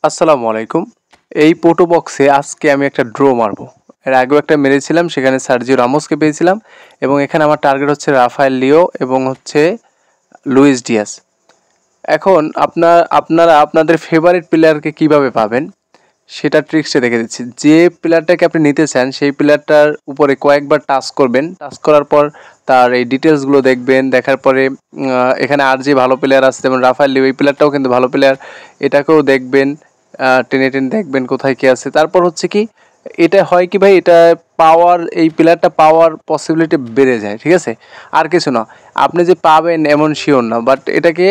আসসালামু আলাইকুম। এই পোটো বক্সে আজকে আমি একটা ড্র মারবো। এর আগেও একটা মেরেছিলাম, সেখানে সার্জিও রামোসকে পেয়েছিলাম এবং এখানে আমার টার্গেট হচ্ছে রাফায়েল লিও এবং হচ্ছে লুইস ডিয়াস। এখন আপনারা আপনাদের ফেভারিট প্লেয়ারকে কিভাবে পাবেন সেটা ট্রিক্সে দেখে দিচ্ছি। যে প্লেয়ারটাকে আপনি নিতে চান সেই প্লেয়ারটার উপরে কয়েকবার টাচ করবেন, টাচ করার পর তার এই ডিটেলসগুলো দেখবেন। দেখার পরে এখানে আর যে ভালো প্লেয়ার আছে যেমন রাফায়েল লিও, এই প্লেয়ারটাও কিন্তু ভালো প্লেয়ার, এটাকেও দেখবেন। টেনে টেনে দেখবেন কোথায় কী আছে। তারপর হচ্ছে কি, এটা হয় কি ভাই, এটা পাওয়ার, এই প্লেয়ারটা পাওয়ার পসিবিলিটি বেড়ে যায়, ঠিক আছে? আর কিছু না, আপনি যে পাবেন এমন শিওর না, বাট এটাকে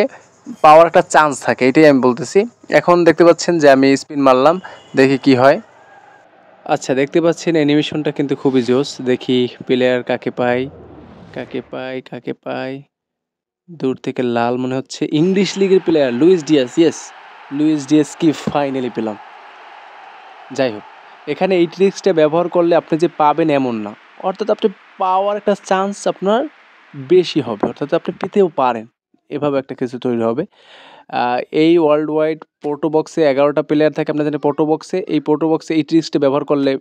পাওয়ার একটা চান্স থাকে, এটাই আমি বলতেছি। এখন দেখতে পাচ্ছেন যে আমি স্পিন মারলাম, দেখি কি হয়। আচ্ছা, দেখতে পাচ্ছেন অ্যানিমেশনটা কিন্তু খুবই জোস। দেখি প্লেয়ার কাকে পাই, কাকে পাই। দূর থেকে লাল মনে হচ্ছে, ইংলিশ লিগের player Luis Diaz. Yes, Luis Diaz কি ফাইনালি পেলাম। যাই হোক, এখানে এই ট্রিক্সটা ব্যবহার করলে আপনি যে পাবেন এমন না, অর্থাৎ আপনি পাওয়ার একটা চান্স আপনার বেশি হবে, অর্থাৎ আপনি পেতেও পারেন, এভাবে একটা কিছু তৈরি হবে। এই ওয়ার্ল্ড ওয়াইড পোর্টো বক্সে 11টা প্লেয়ার থাকে, আপনার জানেন পোর্টো বক্সে। এই পোর্টো বক্সে এই ট্রিক্সটা ব্যবহার করলে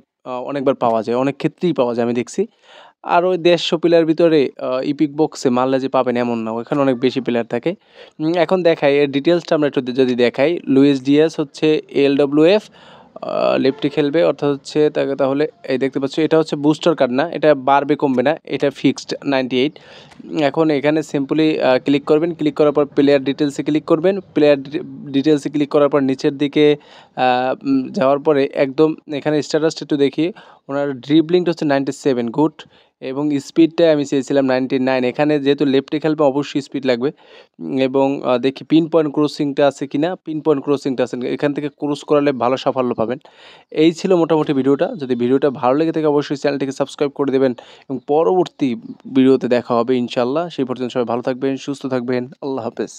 অনেকবার পাওয়া যায়, অনেক ক্ষেত্রেই পাওয়া যায়, আমি দেখছি। আর ওই 150 প্লেয়ার ভিতরে ইপিক বক্সে মারলে যে পাবেন এমন না, ওখানে অনেক বেশি প্লেয়ার থাকে। এখন দেখাই এর ডিটেলসটা, আমরা একটু যদি দেখাই। লুইস ডিয়াস হচ্ছে এলডব্লিউএফ, লেফটে খেলবে, অর্থাৎ হচ্ছে তাকে, তাহলে এই দেখতে পাচ্ছ এটা হচ্ছে বুস্টার কার্ড না, এটা বাড়বে কমবে না, এটা ফিক্সড 98। এখন এখানে সিম্পলি ক্লিক করবেন, ক্লিক করার পর প্লেয়ার ডিটেলসে ক্লিক করবেন, প্লেয়ার ডিটেলসে ক্লিক করার পর নিচের দিকে যাওয়ার পরে একদম এখানে স্ট্যাটাসটা একটু দেখি। ওনার ড্রিবলিংটা হচ্ছে 97, গুড। এবং স্পিডটা আমি চেয়েছিলাম 99। এখানে যেহেতু লেফটে খেলবে অবশ্যই স্পিড লাগবে। এবং দেখি পিন পয়েন্ট ক্রসিংটা আছে কি না। পিন পয়েন্ট ক্রসিংটা আছে, এখান থেকে ক্রস করালে ভালো সাফল্য পাবেন। এই ছিল মোটামুটি ভিডিওটা। যদি ভিডিওটা ভালো লেগে থাকে অবশ্যই চ্যানেলটিকে সাবস্ক্রাইব করে দেবেন এবং পরবর্তী ভিডিওতে দেখা হবে ইনশাআল্লাহ। সেই পর্যন্ত সবাই ভালো থাকবেন, সুস্থ থাকবেন। আল্লাহ হাফেজ।